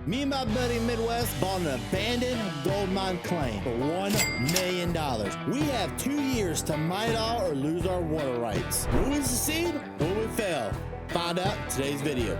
Me and my buddy Midwest bought an abandoned gold mine claim for $1 million. We have 2 years to mine it all or lose our water rights. Will we succeed or will we fail? Find out in today's video.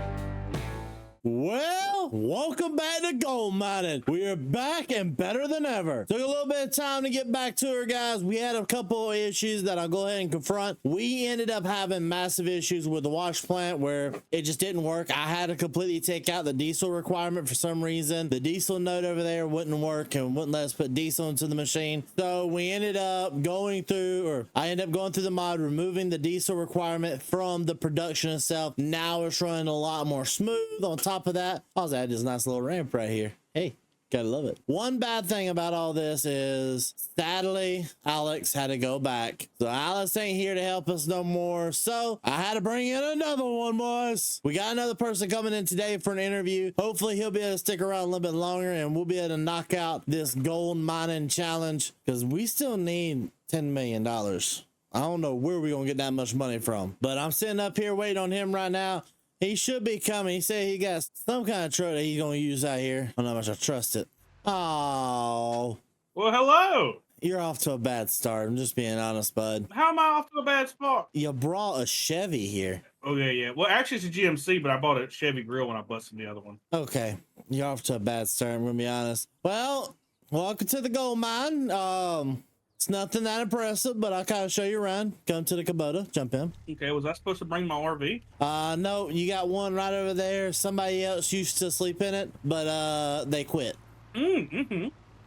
Well, welcome back to gold mining. We are back and better than ever. Took a little bit of time to get back to her, guys. We had a couple of issues that I'll go ahead and confront. We ended up having massive issues with the wash plant where it just didn't work. I had to completely take out the diesel requirement for some reason. The diesel node over there wouldn't work and wouldn't let us put diesel into the machine. So we ended up going through, or I ended up going through the mod, removing the diesel requirement from the production itself. Now it's running a lot more smooth. On top of that, I was at this nice little ramp right here. Hey, gotta love it. One bad thing about all this is sadly Alex had to go back, so Alex ain't here to help us no more, so I had to bring in another one, boys. We got another person coming in today for an interview. Hopefully he'll be able to stick around a little bit longer and we'll be able to knock out this gold mining challenge, because we still need $10 million. I don't know where we're gonna get that much money from, but I'm sitting up here waiting on him right now. He should be coming. He said he got some kind of truck that he's going to use out here. I don't know how much I trust it. Oh. Well, hello. You're off to a bad start. I'm just being honest, bud. How am I off to a bad spot? You brought a Chevy here. Oh, yeah. Well, actually, it's a GMC, but I bought a Chevy grill when I busted the other one. Okay. You're off to a bad start. I'm going to be honest. Well, welcome to the gold mine. It's nothing that impressive, but I'll kind of show you around. Come to the Kubota, jump in. Okay, was I supposed to bring my RV? No, you got one right over there. Somebody else used to sleep in it, but they quit.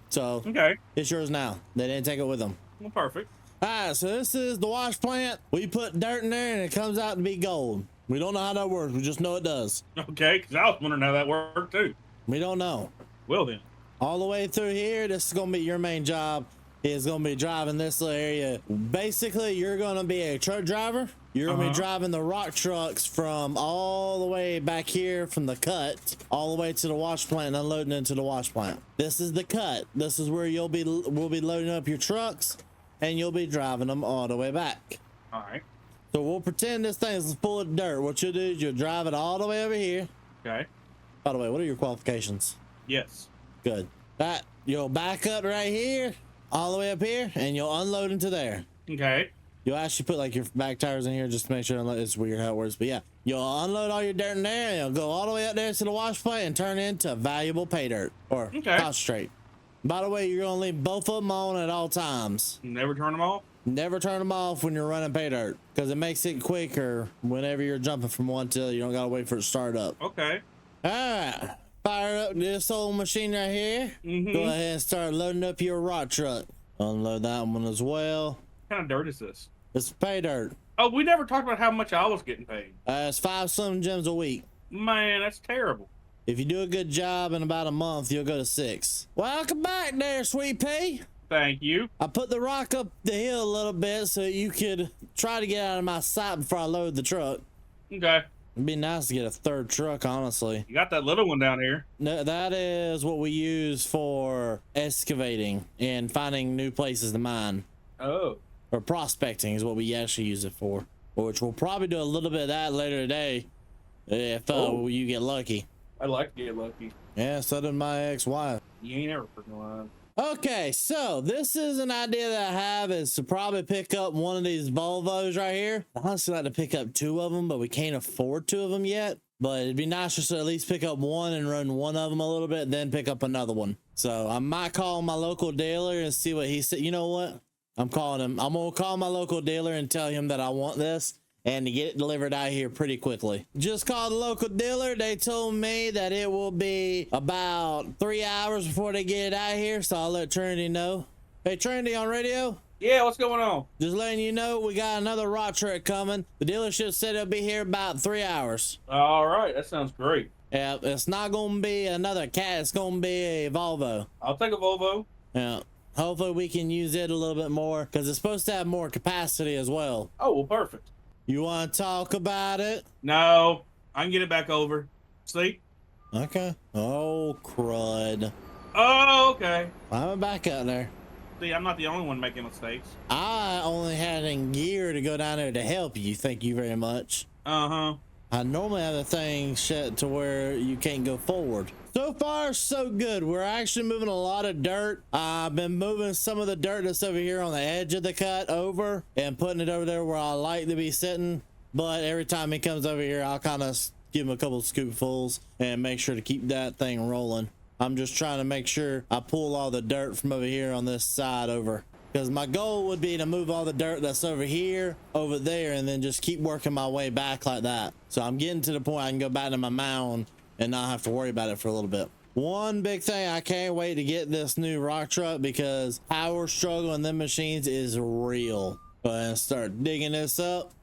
So okay, it's yours now. They didn't take it with them. Well, perfect. All right, so this is the wash plant. We put dirt in there and it comes out to be gold. We don't know how that works. We just know it does. Okay, because I was wondering how that worked too. We don't know. Well then. All the way through here, this is going to be your main job. Is going to be driving this little area. Basically, you're going to be a truck driver. You're going to be driving the rock trucks from all the way back here from the cut all the way to the wash plant and unloading into the wash plant. This is the cut. This is where we'll be loading up your trucks and you'll be driving them all the way back. All right. So we'll pretend this thing is full of dirt. What you'll do is you'll drive it all the way over here. Okay. By the way, what are your qualifications? Yes. Good. That you'll back up right here, all the way up here, and you'll unload into there. Okay. You'll actually put like your back tires in here just to make sure. It's weird how it works, but yeah, you'll unload all your dirt in there and you'll go all the way up there to the wash plant and turn into valuable pay dirt or concentrate. By the way, you're gonna leave both of them on at all times. Never turn them off? Never turn them off when you're running pay dirt, because it makes it quicker whenever you're jumping from one to you don't gotta wait for it to start up. Okay. All right, fire up this old machine right here. Go ahead and start loading up your rock truck. Unload that one as well. What kind of dirt is this? It's pay dirt. Oh, we never talked about how much I was getting paid. It's 5 Slim Jims a week. Man, that's terrible. If you do a good job in about a month, you'll go to 6. Welcome back there, Sweet Pea. Thank you. I put the rock up the hill a little bit so you could try to get out of my sight before I load the truck. Okay. It'd be nice to get a third truck, honestly. You got that little one down here. No, that is what we use for excavating and finding new places to mine. Oh. Or prospecting is what we actually use it for. Which we'll probably do a little bit of that later today if you get lucky. I'd like to get lucky. Yeah, so did my ex-wife. You ain't ever freaking lying. Okay, so this is an idea that I have, is to probably pick up one of these Volvos right here. I honestly like to pick up 2 of them, but we can't afford 2 of them yet. But it'd be nice just to at least pick up one and run one of them a little bit, then pick up another one. So I might call my local dealer and see what he said. You know what? I'm calling him. I'm going to call my local dealer and tell him that I want this and to get it delivered out here pretty quickly. Just called the local dealer. They told me that it will be about 3 hours before they get it out here, so I'll let Trinity know. Hey, Trinity on radio? Yeah, what's going on? Just letting you know we got another rock truck coming. The dealership said it'll be here about 3 hours. All right, that sounds great. Yeah, it's not going to be another cat. It's going to be a Volvo. I'll take a Volvo. Yeah. Hopefully we can use it a little bit more because it's supposed to have more capacity as well. Oh, well, perfect. You want to talk about it? No, I can get it back over. See? Okay. Oh, crud. Oh, okay. I'm back out there. See, I'm not the only one making mistakes. I only had in gear to go down there to help you. Thank you very much. Uh-huh. I normally have the thing set to where you can't go forward. So far, so good. We're actually moving a lot of dirt. I've been moving some of the dirt that's over here on the edge of the cut over and putting it over there where I like to be sitting. But every time he comes over here, I'll kind of give him a couple of scoopfuls and make sure to keep that thing rolling. I'm just trying to make sure I pull all the dirt from over here on this side over, because my goal would be to move all the dirt that's over here over there and then just keep working my way back like that. So I'm getting to the point I can go back to my mound and not have to worry about it for a little bit. One big thing, I can't wait to get this new rock truck because power struggle in them machines is real. Go ahead and start digging this up.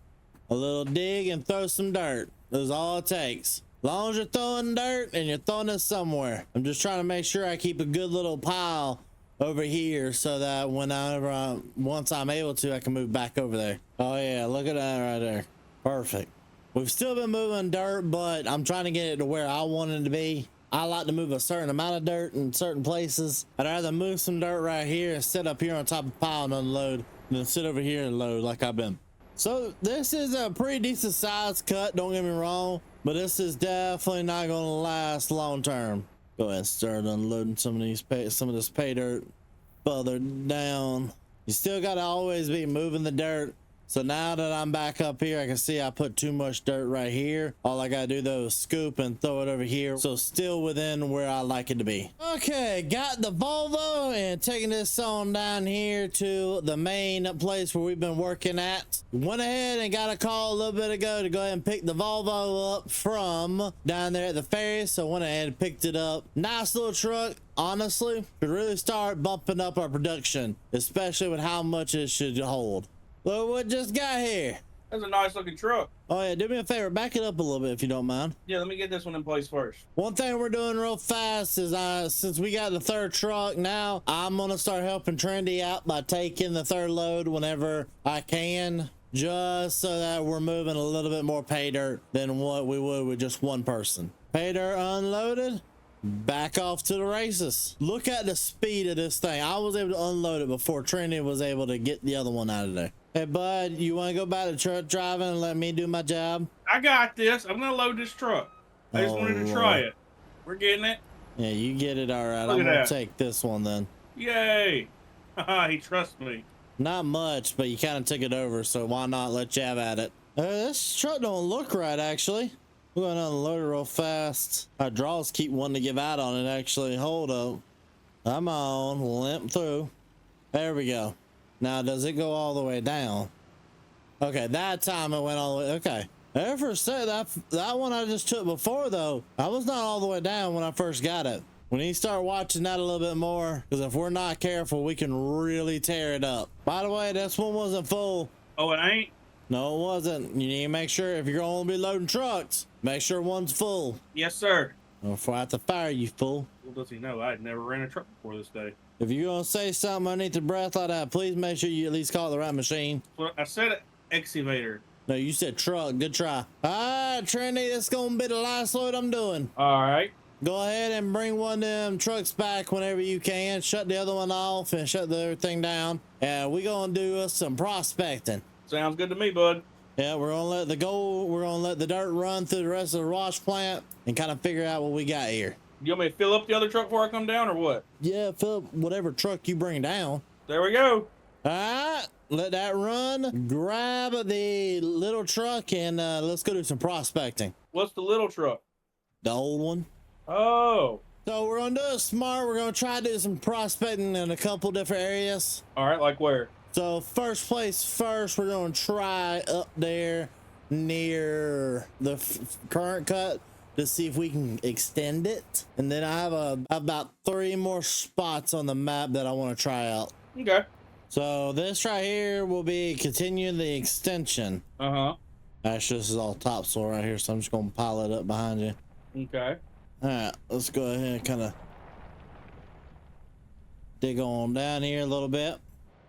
A little dig and throw some dirt. That's all it takes. As long as you're throwing dirt and you're throwing it somewhere. I'm just trying to make sure I keep a good little pile over here so that whenever once I'm able to, I can move back over there. Oh yeah, look at that right there. Perfect. We've still been moving dirt, but I'm trying to get it to where I want it to be. I like to move a certain amount of dirt in certain places. I'd rather move some dirt right here and sit up here on top of the pile and unload than sit over here and load like I've been. So this is a pretty decent size cut, don't get me wrong, but this is definitely not going to last long term. Go ahead and start unloading some of this pay dirt further down. You still got to always be moving the dirt. So now that I'm back up here, I can see I put too much dirt right here. All I gotta do though is scoop and throw it over here. So still within where I like it to be. Okay, got the Volvo and taking this on down here to the main place where we've been working at. Went ahead and got a call a little bit ago to go ahead and pick the Volvo up from down there at the ferry. So went ahead and picked it up. Nice little truck. Honestly, could really start bumping up our production, especially with how much it should hold. Look what just got here. That's a nice looking truck. Oh yeah, do me a favor, back it up a little bit if you don't mind. Yeah, let me get this one in place first. One thing we're doing real fast is since we got the third truck now, I'm gonna start helping Trendy out by taking the third load whenever I can, just so that we're moving a little bit more pay dirt than what we would with just one person. Pay dirt unloaded, back off to the races. Look at the speed of this thing. I was able to unload it before Trendy was able to get the other one out of there. Hey bud, you want to go back to truck driving and let me do my job? I got this. I'm gonna load this truck. I just wanted to try it. We're getting it. Yeah, you get it. All right, Look I'm at gonna that. take this one then. Yay! Haha, he trusts me. Not much, but you kind of took it over, so why not let you have at it? This truck don't look right, actually. We're gonna unload it real fast. Our draws keep wanting to give out on it, actually. Hold up. Come on, limp through. There we go. Now, does it go all the way down? Okay, that time it went all the way. Okay. There for a sec, that one I just took before, though, I was not all the way down when I first got it. We need to start watching that a little bit more, because if we're not careful, we can really tear it up. By the way, this one wasn't full. Oh, it ain't? No, it wasn't. You need to make sure if you're going to be loading trucks, make sure one's full. Yes, sir. Or before I have to fire you, fool. Well, does he know? I had never ran a truck before this day. If you're going to say something underneath the breath like that, please make sure you at least call it the right machine. Well, I said excavator. No, you said truck. Good try. All right, Trinity, this is going to be the last load I'm doing. All right. Go ahead and bring one of them trucks back whenever you can. Shut the other one off and shut the other thing down. And we're going to do some prospecting. Sounds good to me, bud. Yeah, we're gonna let the dirt run through the rest of the wash plant and kind of figure out what we got here. You want me to fill up the other truck before I come down, or what? Yeah, fill up whatever truck you bring down. There we go. All right, let that run. Grab the little truck and let's go do some prospecting. What's the little truck? The old one. Oh. So we're gonna do it smart. We're gonna try to do some prospecting in a couple different areas. All right, like where? So first, we're gonna try up there near the current cut to see if we can extend it. And then I have about 3 more spots on the map that I want to try out. Okay. So this right here will be continuing the extension. Uh-huh. Actually, this is all topsoil right here, so I'm just gonna pile it up behind you. Okay. All right, let's go ahead and kind of dig on down here a little bit.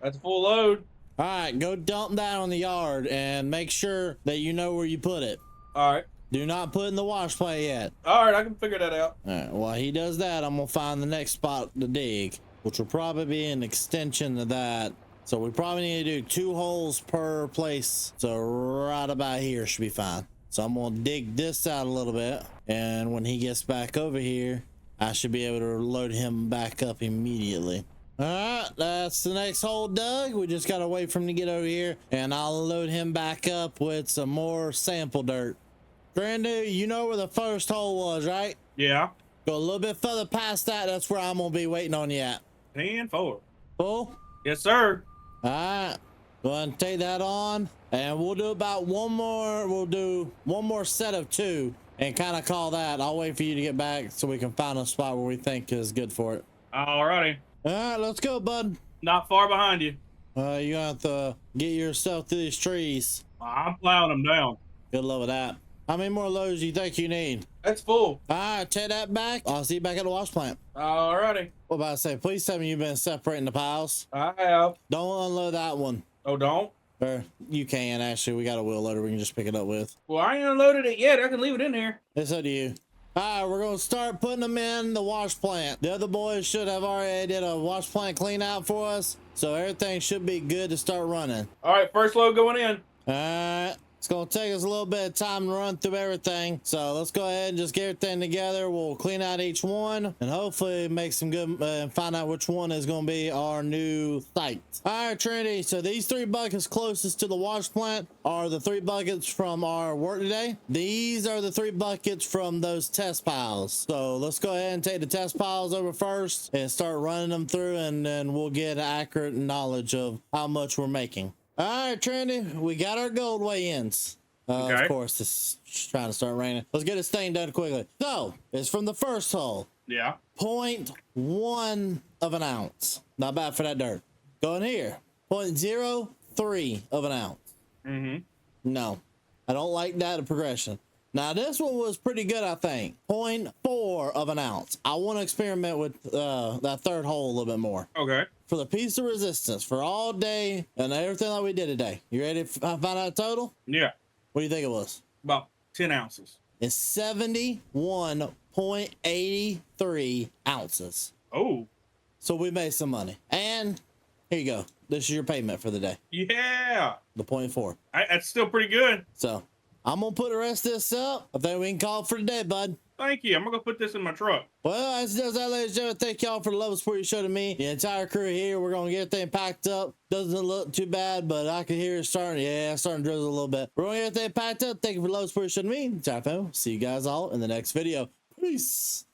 That's a full load. All right, go dump that on the yard and make sure that you know where you put it. All right. Do not put in the wash plant yet. All right, I can figure that out. All right, while he does that, I'm gonna find the next spot to dig, which will probably be an extension of that. So we probably need to do 2 holes per place. So right about here should be fine. So I'm gonna dig this out a little bit, and when he gets back over here, I should be able to load him back up immediately. All right, that's the next hole dug. We just gotta wait for him to get over here, and I'll load him back up with some more sample dirt. Brandy, you know where the first hole was, right? Yeah. Go a little bit further past that. That's where I'm gonna be waiting on you at. 10-4. Full? Yes, sir. All right. Go ahead and take that on, and we'll do about one more. We'll do one more set of 2 and kind of call that. I'll wait for you to get back so we can find a spot where we think is good for it. Alrighty. All right, let's go, bud. Not far behind you. You have to get yourself through these trees. I'm plowing them down. Good luck with that. How many more loads do you think you need? That's full. All right, take that back. I'll see you back at the wash plant. Alrighty. What about to say? Please tell me you've been separating the piles. I have. Don't unload that one. Oh, don't? Or you can, actually. We got a wheel loader we can just pick it up with. Well, I ain't unloaded it yet. I can leave it in here. It's up to you. All right, we're gonna start putting them in the wash plant. The other boys should have already did a wash plant clean out for us, so everything should be good to start running. All right, first load going in. All right, it's gonna take us a little bit of time to run through everything, so let's go ahead and just get everything together. We'll clean out each one and hopefully make some good and find out which one is gonna be our new site. All right, Trinity, so these 3 buckets closest to the wash plant are the 3 buckets from our work today. These are the 3 buckets from those test piles. So let's go ahead and take the test piles over first and start running them through, and then we'll get accurate knowledge of how much we're making. All right, Trinity, we got our gold weigh-ins. Okay. Of course, it's trying to start raining. Let's get this thing done quickly. So it's from the first hole. Yeah. 0.1 of an ounce. Not bad for that dirt. Go in here. 0.03 of an ounce. Mm-hmm. No, I don't like that progression. Now this one was pretty good, I think. 0.4 of an ounce. I want to experiment with that third hole a little bit more. Okay. For the piece of resistance for all day and everything that we did today. You ready to find out total? Yeah. What do you think it was? About 10 ounces. It's 71.83 ounces. Oh. So we made some money. And here you go. This is your payment for the day. Yeah. The 0.4. That's still pretty good. So I'm going to put the rest of this up. I think we can call it for the day, bud. Thank you. I'm going to put this in my truck. Well, as does that, ladies and gentlemen. Thank y'all for the love and support you showed to me. The entire crew here. We're going to get everything packed up. Doesn't look too bad, but I can hear it starting. Yeah, it's starting to drizzle a little bit. We're going to get everything packed up. Thank you for the love and support you showed to me. The entire family. See you guys all in the next video. Peace.